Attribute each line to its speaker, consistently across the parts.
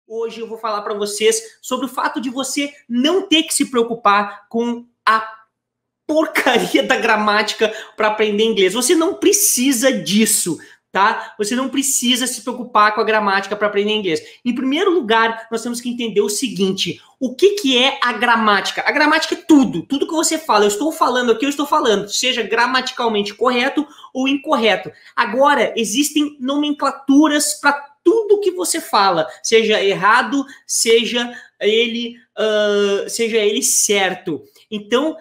Speaker 1: Hoje eu vou falar para vocês sobre o fato de você não ter que se preocupar com a porcaria da gramática para aprender inglês. Você não precisa disso, tá? Você não precisa se preocupar com a gramática para aprender inglês. Em primeiro lugar, nós temos que entender o seguinte: o que é a gramática? A gramática é tudo que você fala. Eu estou falando aqui, eu estou falando, seja gramaticalmente correto ou incorreto. Agora, existem nomenclaturas para tudo que você fala, seja errado, seja ele certo. Então,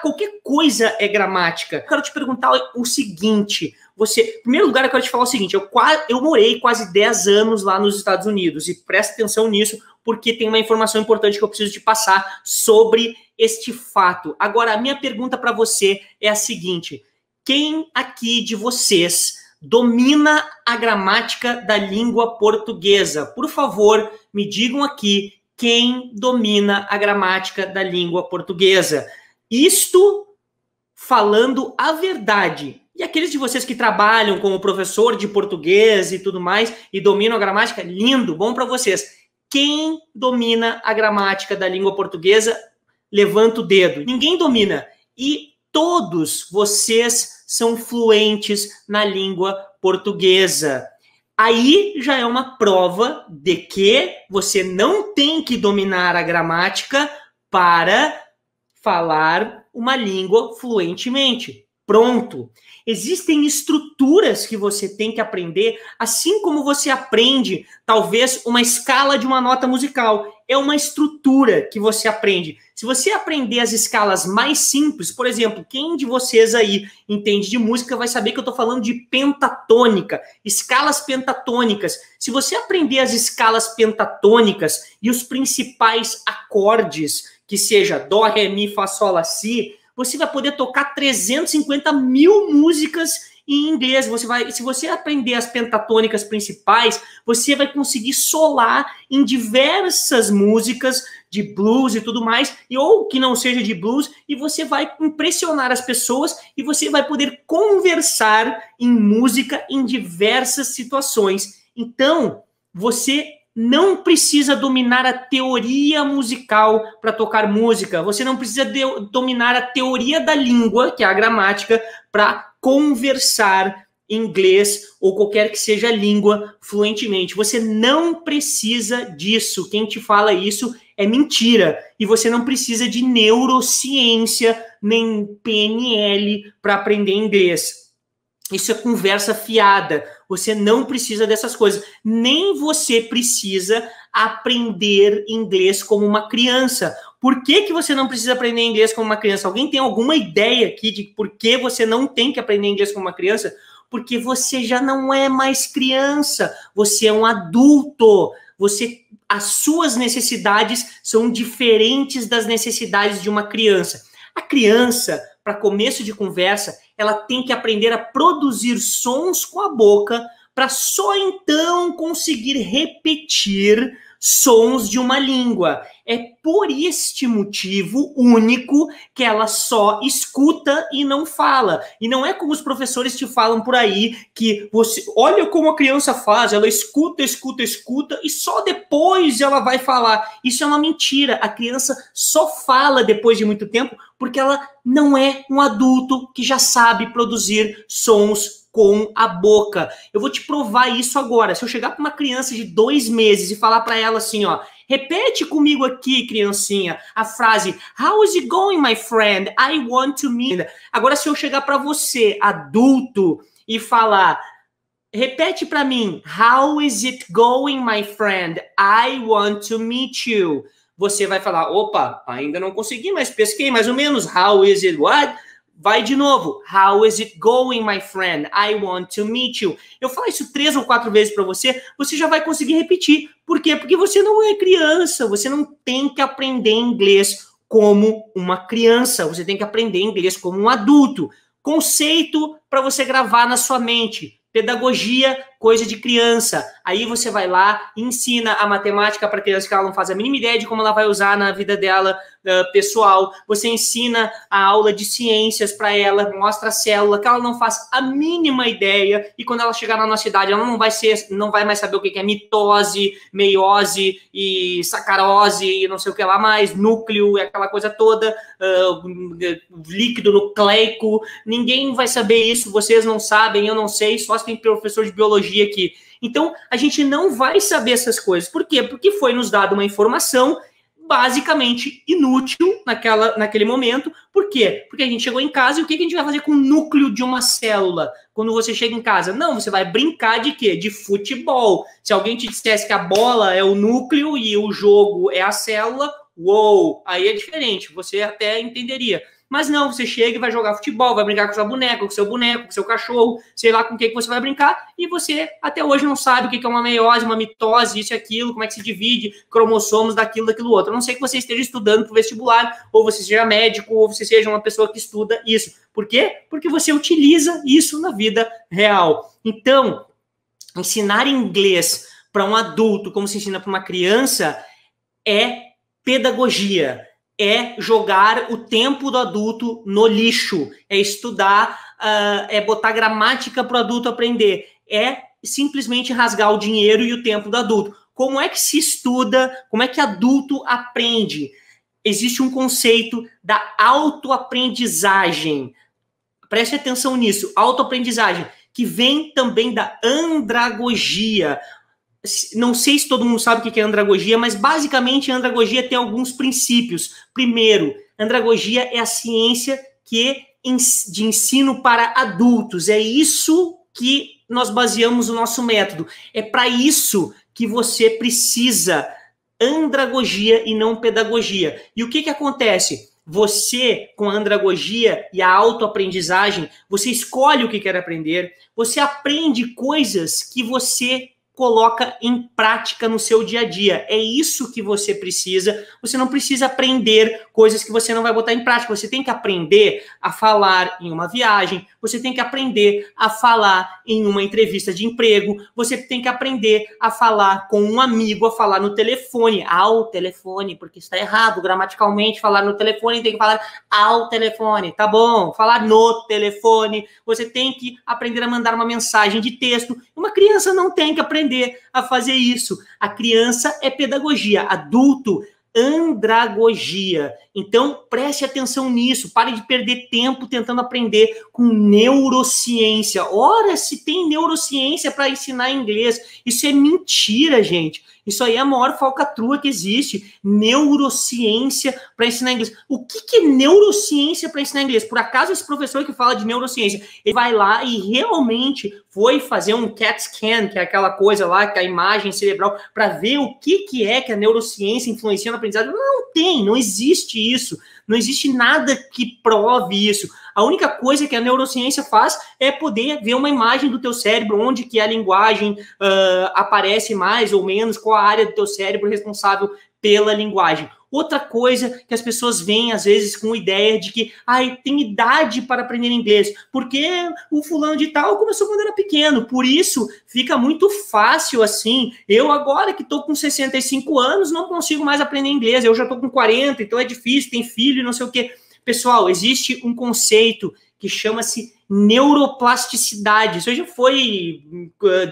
Speaker 1: qualquer coisa é gramática. Eu quero te perguntar o seguinte, em primeiro lugar, eu quero te falar o seguinte, eu morei quase 10 anos lá nos Estados Unidos, e presta atenção nisso, porque tem uma informação importante que eu preciso te passar sobre este fato. Agora, a minha pergunta para você é a seguinte: quem aqui de vocês domina a gramática da língua portuguesa? Por favor, me digam aqui quem domina a gramática da língua portuguesa. Isto falando a verdade. E aqueles de vocês que trabalham como professor de português e tudo mais e dominam a gramática, lindo, bom para vocês. Quem domina a gramática da língua portuguesa? Levanta o dedo. Ninguém domina. E todos vocês são fluentes na língua portuguesa. Aí já é uma prova de que você não tem que dominar a gramática para falar uma língua fluentemente. Pronto. Existem estruturas que você tem que aprender, assim como você aprende, talvez, uma escala de uma nota musical. É uma estrutura que você aprende. Se você aprender as escalas mais simples, por exemplo, quem de vocês aí entende de música vai saber que eu estou falando de pentatônica, escalas pentatônicas. Se você aprender as escalas pentatônicas e os principais acordes, que seja dó, ré, mi, fá, sol, lá, si, você vai poder tocar 350 mil músicas em inglês. Se você aprender as pentatônicas principais, você vai conseguir solar em diversas músicas de blues e tudo mais, ou que não seja de blues, e você vai impressionar as pessoas e você vai poder conversar em música em diversas situações. Então, você não precisa dominar a teoria musical para tocar música. Você não precisa dominar a teoria da língua, que é a gramática, para conversar inglês ou qualquer que seja a língua fluentemente. Você não precisa disso. Quem te fala isso é mentira. E você não precisa de neurociência nem PNL para aprender inglês. Isso é conversa fiada. Você não precisa dessas coisas. Nem você precisa aprender inglês como uma criança. Por que você não precisa aprender inglês como uma criança? Alguém tem alguma ideia aqui de por que você não tem que aprender inglês como uma criança? Porque você já não é mais criança. Você é um adulto. As suas necessidades são diferentes das necessidades de uma criança. A criança, para começo de conversa, ela tem que aprender a produzir sons com a boca para só então conseguir repetir sons de uma língua. É por este motivo único que ela só escuta e não fala. E não é como os professores te falam por aí, que olha como a criança faz, ela escuta e só depois ela vai falar. Isso é uma mentira. A criança só fala depois de muito tempo porque ela não é um adulto que já sabe produzir sons com a boca. Eu vou te provar isso agora. Se eu chegar para uma criança de 2 meses e falar para ela assim, ó, repete comigo aqui, criancinha, a frase "How is it going, my friend? I want to meet." Agora, se eu chegar para você, adulto, e falar, repete para mim, "How is it going, my friend? I want to meet you." Você vai falar, opa, ainda não consegui, mas pesquei mais ou menos. How is it what? Vai de novo. How is it going, my friend? I want to meet you. Eu falo isso 3 ou 4 vezes para você, você já vai conseguir repetir. Por quê? Porque você não é criança, você não tem que aprender inglês como uma criança, você tem que aprender inglês como um adulto. Conceito para você gravar na sua mente. Pedagogia coisa de criança. Aí você vai lá e ensina a matemática para a criança que ela não faz a mínima ideia de como ela vai usar na vida dela pessoal. Você ensina a aula de ciências para ela, mostra a célula que ela não faz a mínima ideia, e quando ela chegar na nossa idade, ela não vai mais saber o que é mitose, meiose e sacarose e não sei o que lá mais, núcleo, aquela coisa toda, líquido nucleico. Ninguém vai saber isso, vocês não sabem, eu não sei, só se tem professor de biologia aqui. Então, a gente não vai saber essas coisas. Por quê? Porque foi nos dado uma informação basicamente inútil naquele momento. Por quê? Porque a gente chegou em casa e o que a gente vai fazer com o núcleo de uma célula quando você chega em casa? Não, você vai brincar de quê? De futebol. Se alguém te dissesse que a bola é o núcleo e o jogo é a célula, uou, aí é diferente, você até entenderia. Mas não, você chega e vai jogar futebol, vai brincar com sua boneca, com seu boneco, com seu cachorro, sei lá com o que você vai brincar, e você até hoje não sabe o que é uma meiose, uma mitose, isso e aquilo, como é que se divide cromossomos daquilo outro. A não ser que você esteja estudando para o vestibular, ou você seja médico, ou você seja uma pessoa que estuda isso. Por quê? Porque você utiliza isso na vida real. Então, ensinar inglês para um adulto como se ensina para uma criança é pedagogia. É jogar o tempo do adulto no lixo, é estudar, é botar gramática para o adulto aprender, é simplesmente rasgar o dinheiro e o tempo do adulto. Como é que se estuda, como é que adulto aprende? Existe um conceito da autoaprendizagem. Preste atenção nisso, autoaprendizagem, que vem também da andragogia. Não sei se todo mundo sabe o que é andragogia, mas basicamente a andragogia tem alguns princípios. Primeiro, andragogia é a ciência de ensino para adultos. É isso que nós baseamos o nosso método. É para isso que você precisa andragogia e não pedagogia. E o que acontece? Você, com a andragogia e a autoaprendizagem, você escolhe o que quer aprender, você aprende coisas que você coloca em prática no seu dia a dia. É isso que você precisa. Você não precisa aprender coisas que você não vai botar em prática. Você tem que aprender a falar em uma viagem, você tem que aprender a falar em uma entrevista de emprego, você tem que aprender a falar com um amigo, a falar no telefone, ao telefone, porque está errado gramaticalmente falar no telefone, tem que falar ao telefone, tá bom? Falar no telefone. Você tem que aprender a mandar uma mensagem de texto. Uma criança não tem que aprender a fazer isso. A criança é pedagogia, adulto, andragogia. Então, preste atenção nisso. Pare de perder tempo tentando aprender com neurociência. Ora, se tem neurociência para ensinar inglês. Isso é mentira, gente. Isso aí é a maior falcatrua que existe. Neurociência para ensinar inglês. O que é neurociência para ensinar inglês? Por acaso esse professor que fala de neurociência, ele vai lá e realmente foi fazer um CAT scan, que é aquela coisa lá, que é a imagem cerebral, para ver o que é que a neurociência influencia no aprendizado? Não tem, não existe isso. Não existe nada que prove isso. A única coisa que a neurociência faz é poder ver uma imagem do teu cérebro, onde que a linguagem aparece mais ou menos, qual a área do teu cérebro responsável pela linguagem. Outra coisa que as pessoas veem, às vezes, com ideia de que tem idade para aprender inglês, porque o fulano de tal começou quando era pequeno, por isso fica muito fácil assim. Eu agora que estou com 65 anos, não consigo mais aprender inglês, eu já estou com 40, então é difícil, tem filho, não sei o quê. Pessoal, existe um conceito que chama-se neuroplasticidade. Isso já foi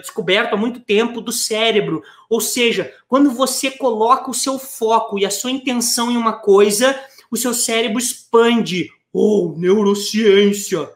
Speaker 1: descoberto há muito tempo do cérebro. Ou seja, quando você coloca o seu foco e a sua intenção em uma coisa, o seu cérebro expande. Neurociência!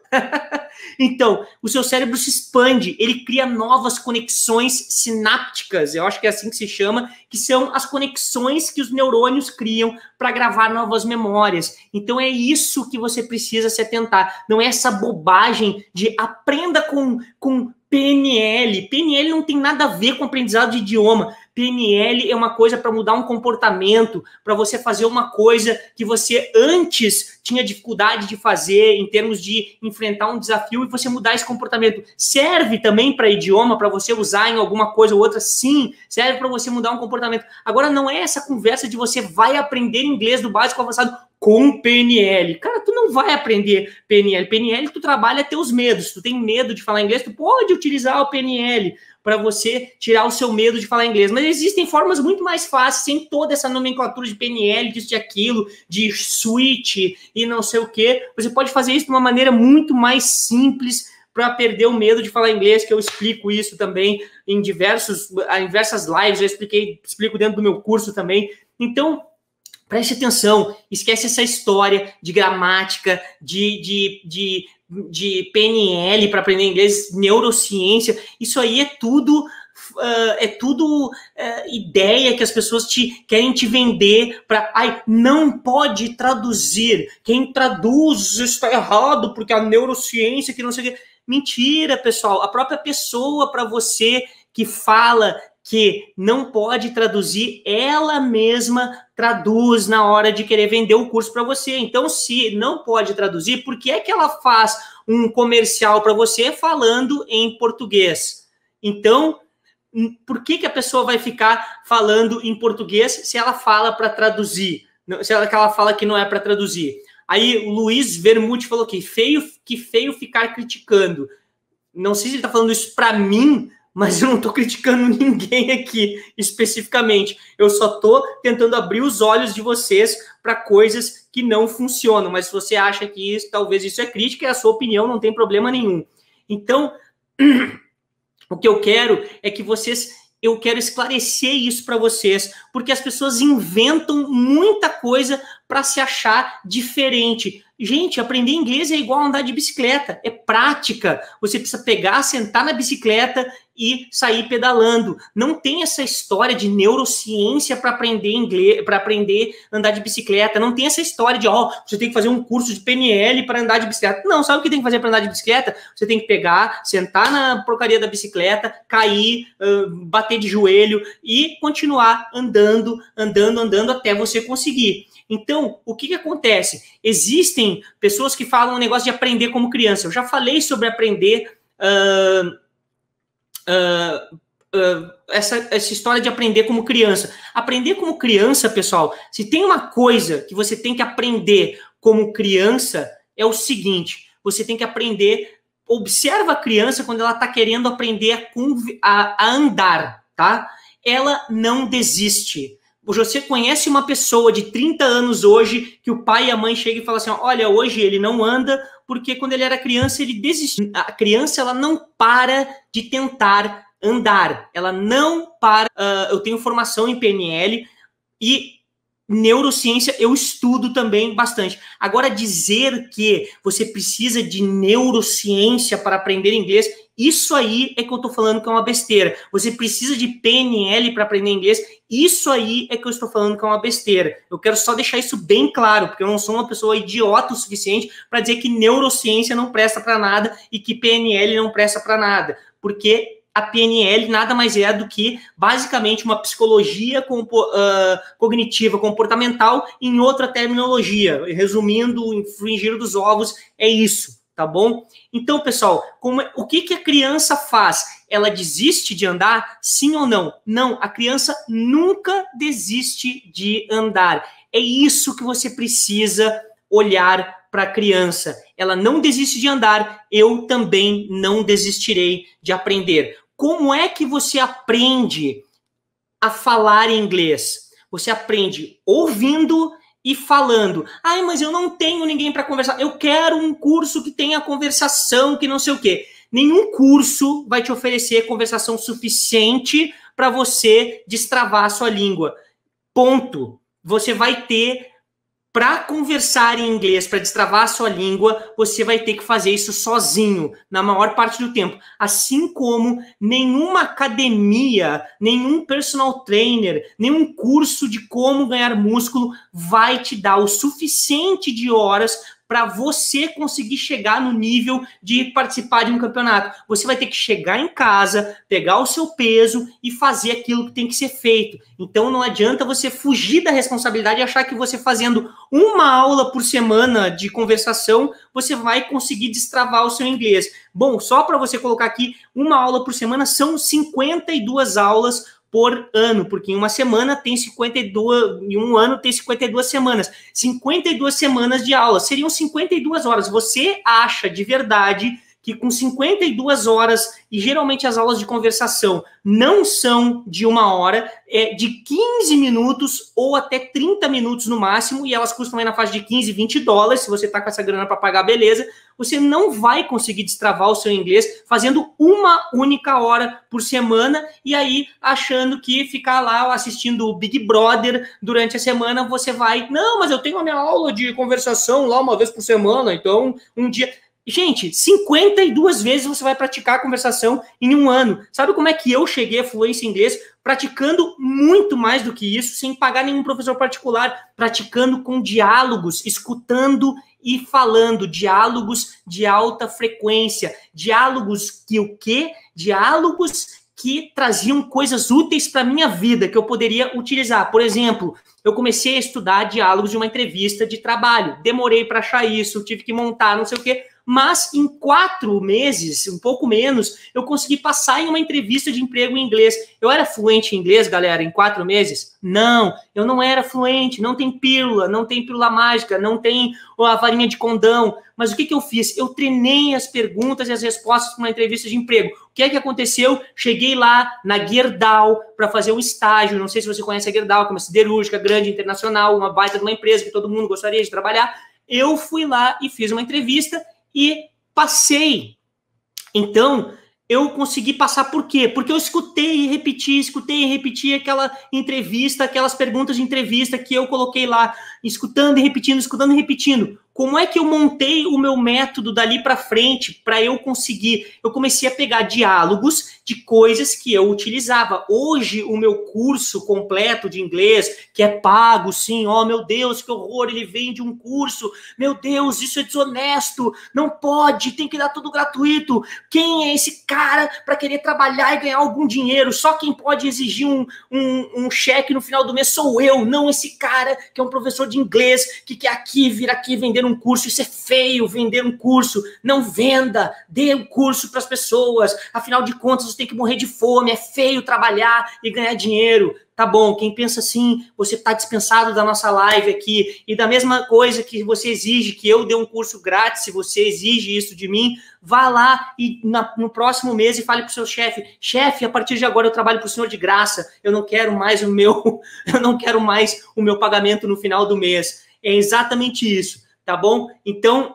Speaker 1: Então, o seu cérebro se expande, ele cria novas conexões sinápticas, eu acho que é assim que se chama, que são as conexões que os neurônios criam para gravar novas memórias. Então, é isso que você precisa se atentar. Não é essa bobagem de aprenda com PNL. PNL não tem nada a ver com aprendizado de idioma. PNL é uma coisa para mudar um comportamento, para você fazer uma coisa que você antes tinha dificuldade de fazer em termos de enfrentar um desafio e você mudar esse comportamento. Serve também para idioma, para você usar em alguma coisa ou outra? Sim, serve para você mudar um comportamento. Agora, não é essa conversa de você vai aprender inglês do básico ao avançado com PNL. Cara, tu não não vai aprender PNL. PNL, tu trabalha teus medos. Tu tem medo de falar inglês, tu pode utilizar o PNL para você tirar o seu medo de falar inglês. Mas existem formas muito mais fáceis, sem toda essa nomenclatura de PNL, disso, de aquilo, de switch e não sei o quê. Você pode fazer isso de uma maneira muito mais simples para perder o medo de falar inglês, que eu explico isso também em diversas lives, eu explico dentro do meu curso também. Então, preste atenção, esquece essa história de gramática, de PNL para aprender inglês, neurociência, isso aí é tudo ideia que as pessoas querem te vender para, não pode traduzir, quem traduz está errado, porque a neurociência que não sei o que. Mentira, pessoal, a própria pessoa para você que fala que não pode traduzir, ela mesma traduz na hora de querer vender o curso para você. Então, se não pode traduzir, por que é que ela faz um comercial para você falando em português? Então, por que a pessoa vai ficar falando em português se ela fala para traduzir? Se ela fala que não é para traduzir? Aí o Luiz Vermute falou que feio ficar criticando. Não sei se ele está falando isso para mim, mas eu não estou criticando ninguém aqui especificamente. Eu só estou tentando abrir os olhos de vocês para coisas que não funcionam. Mas se você acha que talvez isso é crítica, é a sua opinião, não tem problema nenhum. Então, o que eu quero é que eu quero esclarecer isso para vocês, porque as pessoas inventam muita coisa para se achar diferente. Gente, aprender inglês é igual andar de bicicleta, é prática. Você precisa pegar, sentar na bicicleta e sair pedalando. Não tem essa história de neurociência para aprender inglês, para aprender a andar de bicicleta. Não tem essa história de, você tem que fazer um curso de PNL para andar de bicicleta. Não, sabe o que tem que fazer para andar de bicicleta? Você tem que pegar, sentar na porcaria da bicicleta, cair, bater de joelho e continuar andando até você conseguir. Então, o que acontece? Existem pessoas que falam um negócio de aprender como criança. Eu já falei sobre aprender... essa história de aprender como criança. Aprender como criança, pessoal, se tem uma coisa que você tem que aprender como criança, é o seguinte, você tem que aprender, observa a criança quando ela está querendo aprender a andar, tá? Ela não desiste. Você conhece uma pessoa de 30 anos hoje que o pai e a mãe chegam e falam assim, olha, hoje ele não anda porque quando ele era criança ele desistiu. A criança, ela não para de tentar andar. Ela não para... eu tenho formação em PNL e neurociência eu estudo também bastante. Agora, dizer que você precisa de neurociência para aprender inglês, isso aí é que eu tô falando que é uma besteira. Você precisa de PNL para aprender inglês, isso aí é que eu estou falando que é uma besteira. Eu quero só deixar isso bem claro, porque eu não sou uma pessoa idiota o suficiente para dizer que neurociência não presta para nada e que PNL não presta para nada. Porque a PNL nada mais é do que, basicamente, uma psicologia cognitiva comportamental em outra terminologia. Resumindo, o frigir dos ovos é isso, tá bom? Então, pessoal, o que a criança faz? Ela desiste de andar? Sim ou não? Não, a criança nunca desiste de andar. É isso que você precisa olhar para a criança. Ela não desiste de andar, eu também não desistirei de aprender. Como é que você aprende a falar inglês? Você aprende ouvindo e falando. Mas eu não tenho ninguém para conversar. Eu quero um curso que tenha conversação, que não sei o quê. Nenhum curso vai te oferecer conversação suficiente para você destravar a sua língua. Ponto. Você vai ter... Para conversar em inglês, para destravar a sua língua, você vai ter que fazer isso sozinho, na maior parte do tempo. Assim como nenhuma academia, nenhum personal trainer, nenhum curso de como ganhar músculo vai te dar o suficiente de horas para você conseguir chegar no nível de participar de um campeonato. Você vai ter que chegar em casa, pegar o seu peso e fazer aquilo que tem que ser feito. Então não adianta você fugir da responsabilidade e achar que você fazendo uma aula por semana de conversação, você vai conseguir destravar o seu inglês. Bom, só para você colocar aqui, uma aula por semana são 52 aulas por ano, porque em uma semana tem 52, em um ano tem 52 semanas. 52 semanas de aula, seriam 52 horas. Você acha de verdade que com 52 horas, e geralmente as aulas de conversação não são de 1 hora, é de 15 minutos ou até 30 minutos no máximo, e elas custam aí na faixa de 15, 20 dólares, se você está com essa grana para pagar, beleza, você não vai conseguir destravar o seu inglês fazendo uma única hora por semana, e aí achando que ficar lá assistindo o Big Brother durante a semana, você vai, não, mas eu tenho a minha aula de conversação lá uma vez por semana, então um dia... Gente, 52 vezes você vai praticar a conversação em um ano. Sabe como é que eu cheguei à fluência em inglês? Praticando muito mais do que isso, sem pagar nenhum professor particular, praticando com diálogos, escutando e falando, diálogos de alta frequência, diálogos que o quê? Diálogos que traziam coisas úteis para a minha vida, que eu poderia utilizar. Por exemplo, eu comecei a estudar diálogos de uma entrevista de trabalho. Demorei para achar isso, tive que montar, não sei o quê. Mas em 4 meses, um pouco menos, eu consegui passar em uma entrevista de emprego em inglês. Eu era fluente em inglês, galera, em 4 meses? Não, eu não era fluente, não tem pílula mágica, não tem a varinha de condão. Mas o que eu fiz? Eu treinei as perguntas e as respostas para uma entrevista de emprego. O que é que aconteceu? Cheguei lá na Gerdau para fazer um estágio. Não sei se você conhece a Gerdau, que é uma siderúrgica grande, internacional, uma baita de uma empresa que todo mundo gostaria de trabalhar. Eu fui lá e fiz uma entrevista e passei. Então, eu consegui passar por quê? Porque eu escutei e repeti aquela entrevista, aquelas perguntas de entrevista que eu coloquei lá, escutando e repetindo. Como é que eu montei o meu método dali para frente para eu conseguir? Eu comecei a pegar diálogos de coisas que eu utilizava. Hoje, o meu curso completo de inglês, que é pago, sim, oh meu Deus, que horror, ele vende um curso, meu Deus, isso é desonesto, não pode, tem que dar tudo gratuito. Quem é esse cara para querer trabalhar e ganhar algum dinheiro? Só quem pode exigir um cheque no final do mês sou eu, não esse cara que é um professor de inglês, que quer vir aqui vender um curso. Isso é feio, vender um curso. Não venda, dê um curso para as pessoas. Afinal de contas, você tem que morrer de fome. É feio trabalhar e ganhar dinheiro. Tá bom, quem pensa assim, você está dispensado da nossa live aqui. E da mesma coisa que você exige que eu dê um curso grátis, se você exige isso de mim, vá lá e no próximo mês e fale para o seu chefe, chefe, a partir de agora eu trabalho para o senhor de graça, eu não quero mais o meu pagamento no final do mês. É exatamente isso, tá bom? Então,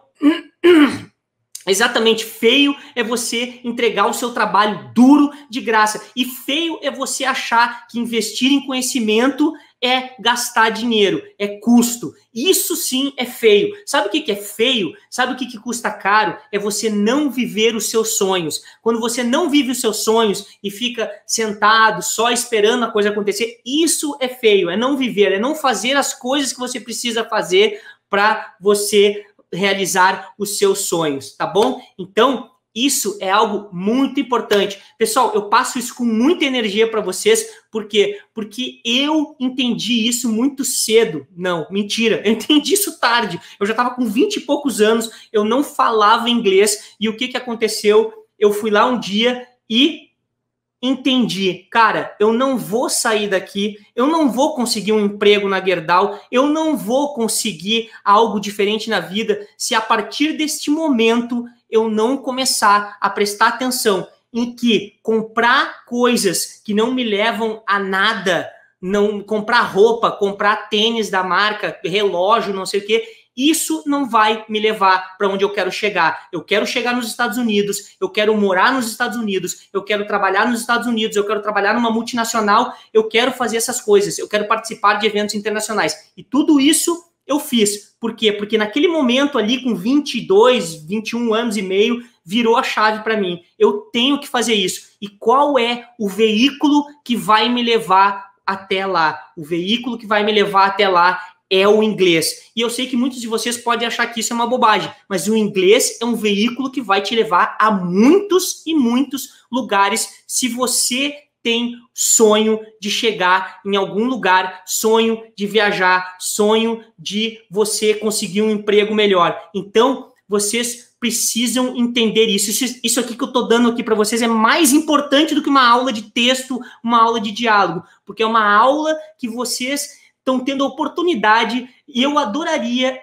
Speaker 1: exatamente, feio é você entregar o seu trabalho duro de graça. E feio é você achar que investir em conhecimento é gastar dinheiro, é custo. Isso sim é feio. Sabe o que é feio? Sabe o que custa caro? É você não viver os seus sonhos. Quando você não vive os seus sonhos e fica sentado só esperando a coisa acontecer, isso é feio, é não viver, é não fazer as coisas que você precisa fazer para você realizar os seus sonhos, tá bom? Então, isso é algo muito importante. Pessoal, eu passo isso com muita energia para vocês, por quê? Porque eu entendi isso muito cedo. Não, mentira, eu entendi isso tarde. Eu já estava com 20 e poucos anos, eu não falava inglês, e o que aconteceu? Eu fui lá um dia e entendi, cara, eu não vou sair daqui, eu não vou conseguir um emprego na Gerdau, eu não vou conseguir algo diferente na vida se a partir deste momento eu não começar a prestar atenção em que comprar coisas que não me levam a nada, não comprar roupa, comprar tênis da marca, relógio, não sei o quê, isso não vai me levar para onde eu quero chegar. Eu quero chegar nos Estados Unidos, eu quero morar nos Estados Unidos, eu quero trabalhar nos Estados Unidos, eu quero trabalhar numa multinacional, eu quero fazer essas coisas, eu quero participar de eventos internacionais. E tudo isso eu fiz. Por quê? Porque naquele momento ali, com 22, 21 anos e meio, virou a chave para mim. Eu tenho que fazer isso. E qual é o veículo que vai me levar até lá? O veículo que vai me levar até lá é o inglês. E eu sei que muitos de vocês podem achar que isso é uma bobagem, mas o inglês é um veículo que vai te levar a muitos e muitos lugares se você tem sonho de chegar em algum lugar, sonho de viajar, sonho de você conseguir um emprego melhor. Então, vocês precisam entender isso. Isso aqui que eu estou dando aqui para vocês é mais importante do que uma aula de texto, uma aula de diálogo, porque é uma aula que vocês estão tendo a oportunidade, e eu adoraria,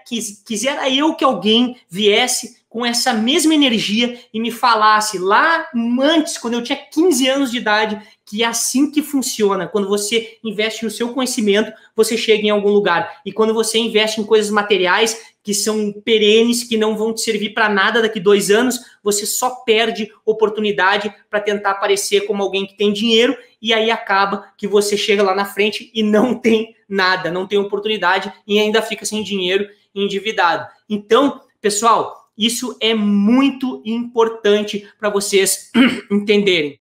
Speaker 1: quisera eu que alguém viesse com essa mesma energia e me falasse lá antes, quando eu tinha 15 anos de idade, que é assim que funciona. Quando você investe no seu conhecimento, você chega em algum lugar. E quando você investe em coisas materiais que são perenes, que não vão te servir para nada daqui 2 anos, você só perde oportunidade para tentar aparecer como alguém que tem dinheiro, e aí acaba que você chega lá na frente e não tem nada, não tem oportunidade e ainda fica sem dinheiro e endividado. Então, pessoal, isso é muito importante para vocês entenderem.